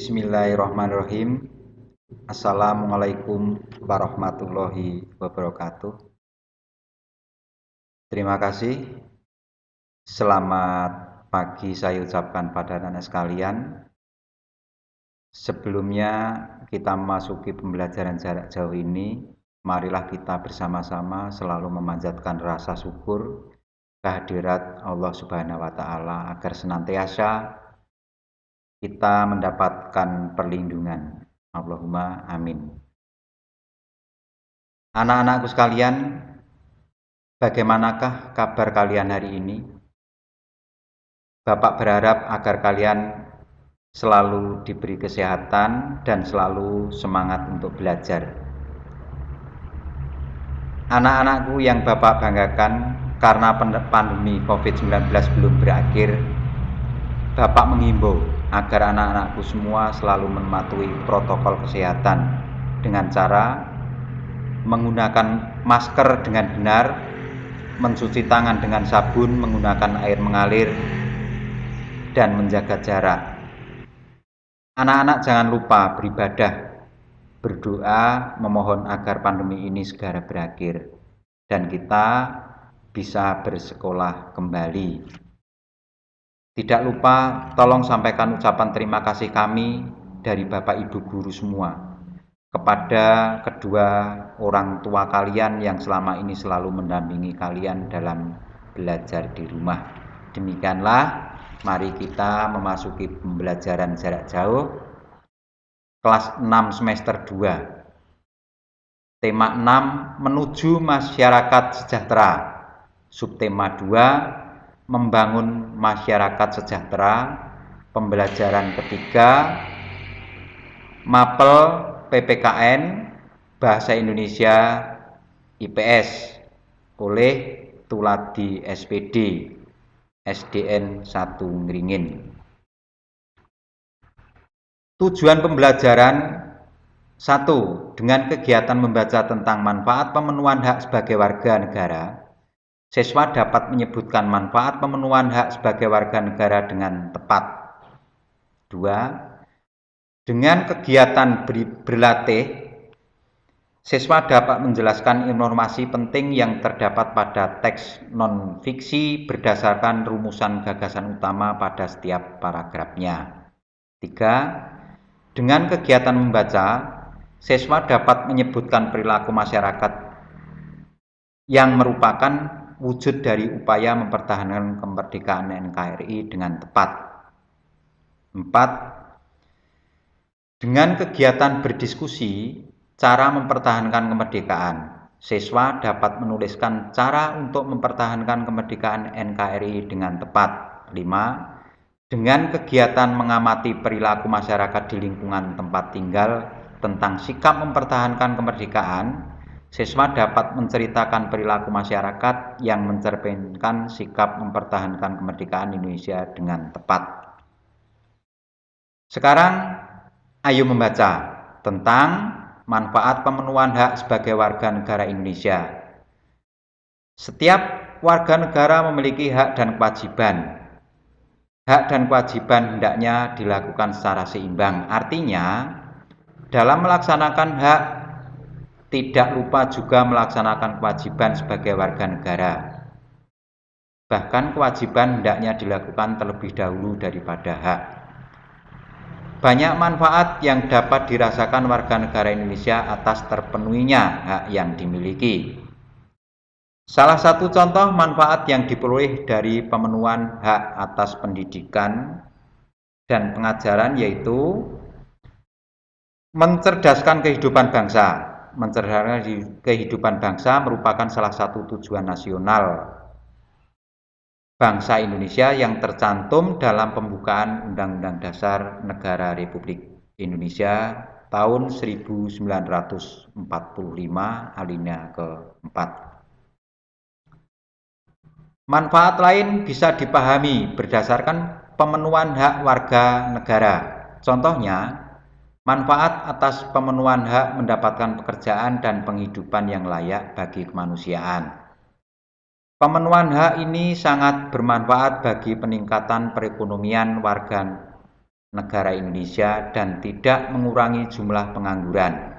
Bismillahirrahmanirrahim. Assalamualaikum warahmatullahi wabarakatuh. Terima kasih. Selamat pagi saya ucapkan pada anak sekalian. Sebelumnya kita memasuki pembelajaran jarak jauh ini, marilah kita bersama-sama selalu memanjatkan rasa syukur kehadirat Allah Subhanahu wa taala agar senantiasa kita mendapatkan perlindungan. Allahumma amin. Anak-anakku sekalian, bagaimanakah kabar kalian hari ini? Bapak berharap agar kalian selalu diberi kesehatan dan selalu semangat untuk belajar. Anak-anakku yang Bapak banggakan, karena pandemi COVID-19 belum berakhir, Bapak menghimbau agar anak-anakku semua selalu mematuhi protokol kesehatan dengan cara menggunakan masker dengan benar, mencuci tangan dengan sabun menggunakan air mengalir, dan menjaga jarak. Anak-anak jangan lupa beribadah, berdoa, memohon agar pandemi ini segera berakhir dan kita bisa bersekolah kembali. Tidak lupa tolong sampaikan ucapan terima kasih kami dari Bapak Ibu guru semua kepada kedua orang tua kalian yang selama ini selalu mendampingi kalian dalam belajar di rumah. Demikianlah, mari kita memasuki pembelajaran jarak jauh kelas 6 semester 2. Tema 6, menuju masyarakat sejahtera. Subtema 2, membangun masyarakat sejahtera. Pembelajaran ketiga, mapel PPKN Bahasa Indonesia IPS oleh Tuladi SPD SDN 1 Ngringin. Tujuan pembelajaran 1. Dengan kegiatan membaca tentang manfaat pemenuhan hak sebagai warga negara, siswa dapat menyebutkan manfaat pemenuhan hak sebagai warga negara dengan tepat. 2. Dengan kegiatan berlatih, siswa dapat menjelaskan informasi penting yang terdapat pada teks non-fiksi berdasarkan rumusan gagasan utama pada setiap paragrafnya. 3. Dengan kegiatan membaca, siswa dapat menyebutkan perilaku masyarakat yang merupakan wujud dari upaya mempertahankan kemerdekaan NKRI dengan tepat. 4. Dengan kegiatan berdiskusi cara mempertahankan kemerdekaan, siswa dapat menuliskan cara untuk mempertahankan kemerdekaan NKRI dengan tepat. 5. Dengan kegiatan mengamati perilaku masyarakat di lingkungan tempat tinggal tentang sikap mempertahankan kemerdekaan, siswa dapat menceritakan perilaku masyarakat yang mencerminkan sikap mempertahankan kemerdekaan Indonesia dengan tepat. Sekarang, ayo membaca tentang manfaat pemenuhan hak sebagai warga negara Indonesia. Setiap warga negara memiliki hak dan kewajiban. Hak dan kewajiban hendaknya dilakukan secara seimbang. Artinya, dalam melaksanakan hak, tidak lupa juga melaksanakan kewajiban sebagai warga negara. Bahkan kewajiban hendaknya dilakukan terlebih dahulu daripada hak. Banyak manfaat yang dapat dirasakan warga negara Indonesia atas terpenuhinya hak yang dimiliki. Salah satu contoh manfaat yang diperoleh dari pemenuhan hak atas pendidikan dan pengajaran yaitu mencerdaskan kehidupan bangsa. Mencerdaskan kehidupan bangsa merupakan salah satu tujuan nasional bangsa Indonesia yang tercantum dalam pembukaan Undang-Undang Dasar Negara Republik Indonesia tahun 1945 alinea ke-4. Manfaat lain bisa dipahami berdasarkan pemenuhan hak warga negara. Contohnya, manfaat atas pemenuhan hak mendapatkan pekerjaan dan penghidupan yang layak bagi kemanusiaan. Pemenuhan hak ini sangat bermanfaat bagi peningkatan perekonomian warga negara Indonesia dan tidak mengurangi jumlah pengangguran.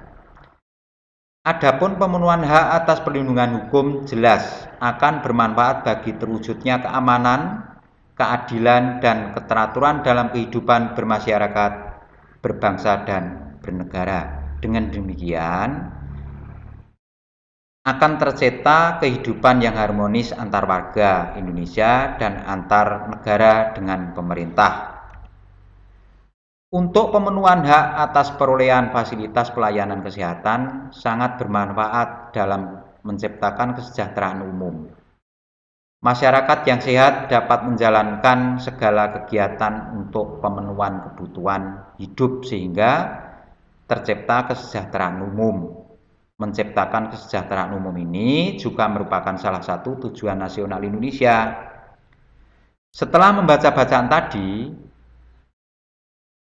Adapun pemenuhan hak atas perlindungan hukum jelas akan bermanfaat bagi terwujudnya keamanan, keadilan, dan keteraturan dalam kehidupan bermasyarakat, berbangsa, dan bernegara. Dengan demikian, akan tercipta kehidupan yang harmonis antar warga Indonesia dan antar negara dengan pemerintah. Untuk pemenuhan hak atas perolehan fasilitas pelayanan kesehatan sangat bermanfaat dalam menciptakan kesejahteraan umum. Masyarakat yang sehat dapat menjalankan segala kegiatan untuk pemenuhan kebutuhan hidup sehingga tercipta kesejahteraan umum. Menciptakan kesejahteraan umum ini juga merupakan salah satu tujuan nasional Indonesia. Setelah membaca bacaan tadi,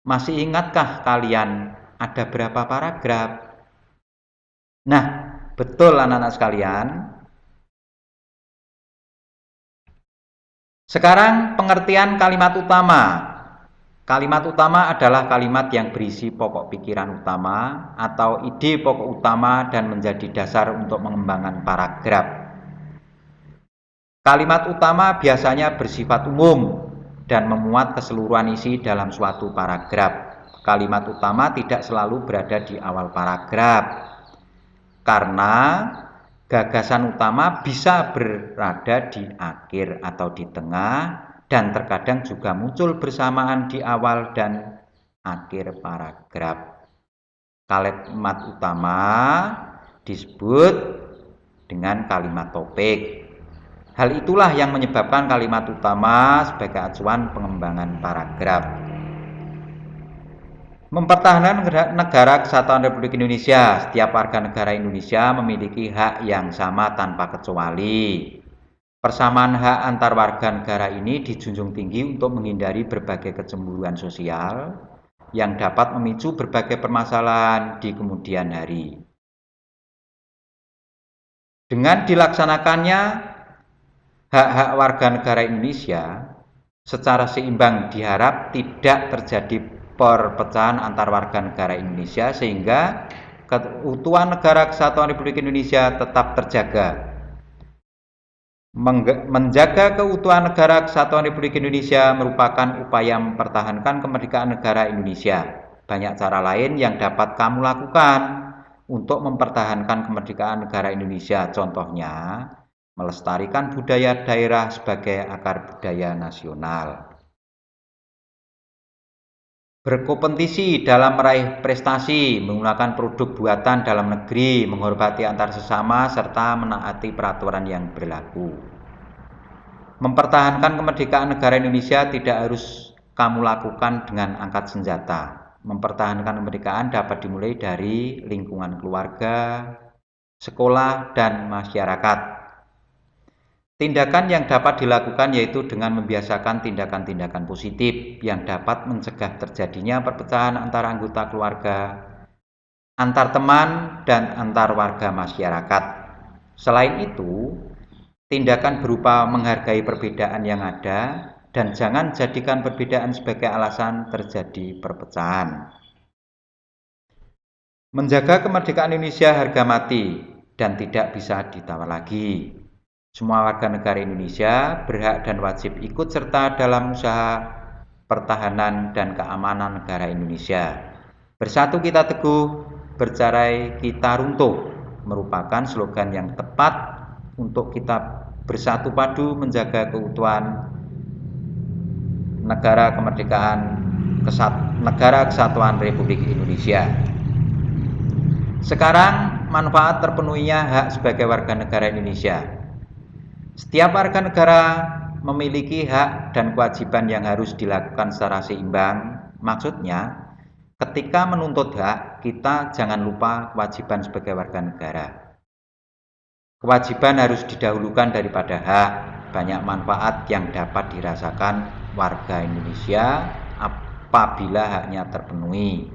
masih ingatkah kalian ada berapa paragraf? Nah, betul anak-anak sekalian. Sekarang pengertian kalimat utama. Kalimat utama adalah kalimat yang berisi pokok pikiran utama atau ide pokok utama dan menjadi dasar untuk mengembangkan paragraf. Kalimat utama biasanya bersifat umum dan memuat keseluruhan isi dalam suatu paragraf. Kalimat utama tidak selalu berada di awal paragraf, karena gagasan utama bisa berada di akhir atau di tengah, dan terkadang juga muncul bersamaan di awal dan akhir paragraf. Kalimat utama disebut dengan kalimat topik. Hal itulah yang menyebabkan kalimat utama sebagai acuan pengembangan paragraf. Mempertahankan negara kesatuan Republik Indonesia. Setiap warga negara Indonesia memiliki hak yang sama tanpa kecuali. Persamaan hak antar warga negara ini dijunjung tinggi untuk menghindari berbagai kecemburuan sosial yang dapat memicu berbagai permasalahan di kemudian hari. Dengan dilaksanakannya hak-hak warga negara Indonesia secara seimbang, diharap tidak terjadi perpecahan antar warga negara Indonesia sehingga keutuhan negara kesatuan Republik Indonesia tetap terjaga. Menjaga keutuhan negara kesatuan Republik Indonesia merupakan upaya mempertahankan kemerdekaan negara Indonesia. Banyak cara lain yang dapat kamu lakukan untuk mempertahankan kemerdekaan negara Indonesia. Contohnya, melestarikan budaya daerah sebagai akar budaya nasional. Berkompetisi dalam meraih prestasi, menggunakan produk buatan dalam negeri, menghormati antar sesama, serta menaati peraturan yang berlaku. Mempertahankan kemerdekaan negara Indonesia tidak harus kamu lakukan dengan angkat senjata. Mempertahankan kemerdekaan dapat dimulai dari lingkungan keluarga, sekolah, dan masyarakat. Tindakan yang dapat dilakukan yaitu dengan membiasakan tindakan-tindakan positif yang dapat mencegah terjadinya perpecahan antara anggota keluarga, antar teman, dan antar warga masyarakat. Selain itu, tindakan berupa menghargai perbedaan yang ada dan jangan jadikan perbedaan sebagai alasan terjadi perpecahan. Menjaga kemerdekaan Indonesia harga mati dan tidak bisa ditawar lagi. Semua warga negara Indonesia berhak dan wajib ikut serta dalam usaha pertahanan dan keamanan negara Indonesia. Bersatu kita teguh, bercerai kita runtuh, merupakan slogan yang tepat untuk kita bersatu padu menjaga keutuhan negara kesatuan Republik Indonesia. Sekarang manfaat terpenuhinya hak sebagai warga negara Indonesia. Setiap warga negara memiliki hak dan kewajiban yang harus dilakukan secara seimbang. Maksudnya, ketika menuntut hak, kita jangan lupa kewajiban sebagai warga negara. Kewajiban harus didahulukan daripada hak. Banyak manfaat yang dapat dirasakan warga Indonesia apabila haknya terpenuhi.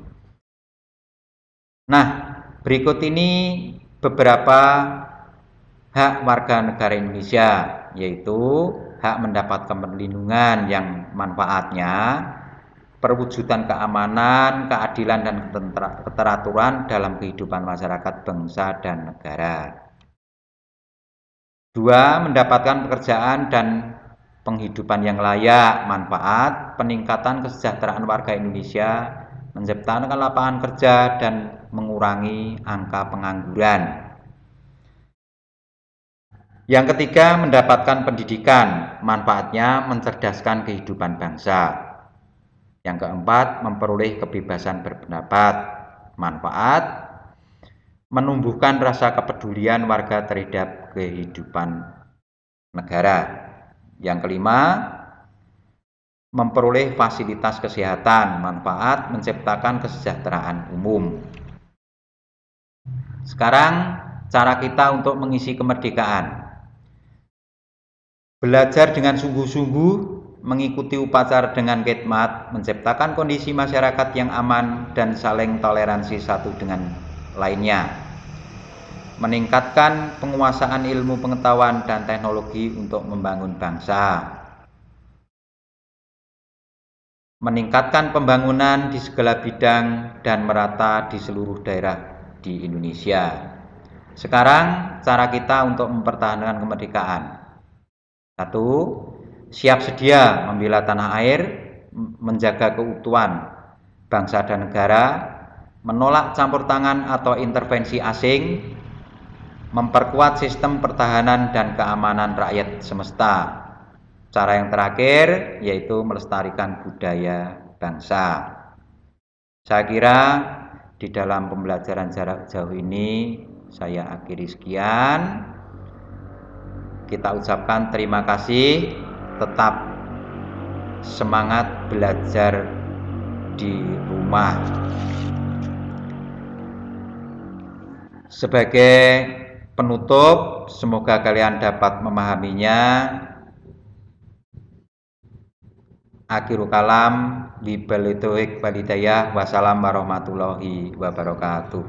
Nah, berikut ini beberapa hak warga negara Indonesia, yaitu hak mendapatkan perlindungan yang manfaatnya perwujudan keamanan, keadilan, dan keteraturan dalam kehidupan masyarakat, bangsa, dan negara. 2. Mendapatkan pekerjaan dan penghidupan yang layak, manfaat, peningkatan kesejahteraan warga Indonesia, menciptakan lapangan kerja, dan mengurangi angka pengangguran. Yang ketiga, mendapatkan pendidikan, manfaatnya mencerdaskan kehidupan bangsa. Yang keempat, memperoleh kebebasan berpendapat, manfaat menumbuhkan rasa kepedulian warga terhadap kehidupan negara. Yang kelima, memperoleh fasilitas kesehatan, manfaat menciptakan kesejahteraan umum. Sekarang, cara kita untuk mengisi kemerdekaan. Belajar dengan sungguh-sungguh, mengikuti upacara dengan khidmat, menciptakan kondisi masyarakat yang aman dan saling toleransi satu dengan lainnya, meningkatkan penguasaan ilmu pengetahuan dan teknologi untuk membangun bangsa, meningkatkan pembangunan di segala bidang dan merata di seluruh daerah di Indonesia. Sekarang, cara kita untuk mempertahankan kemerdekaan. 1. Siap sedia membela tanah air, menjaga keutuhan bangsa dan negara, menolak campur tangan atau intervensi asing, memperkuat sistem pertahanan dan keamanan rakyat semesta. Cara yang terakhir yaitu melestarikan budaya bangsa. Saya kira di dalam pembelajaran jarak jauh ini saya akhiri sekian. Kita ucapkan terima kasih, tetap semangat belajar di rumah. Sebagai penutup, semoga kalian dapat memahaminya. Akhirul kalam, billahi taufiq wal hidayah. Wassalamu warahmatullahi wabarakatuh.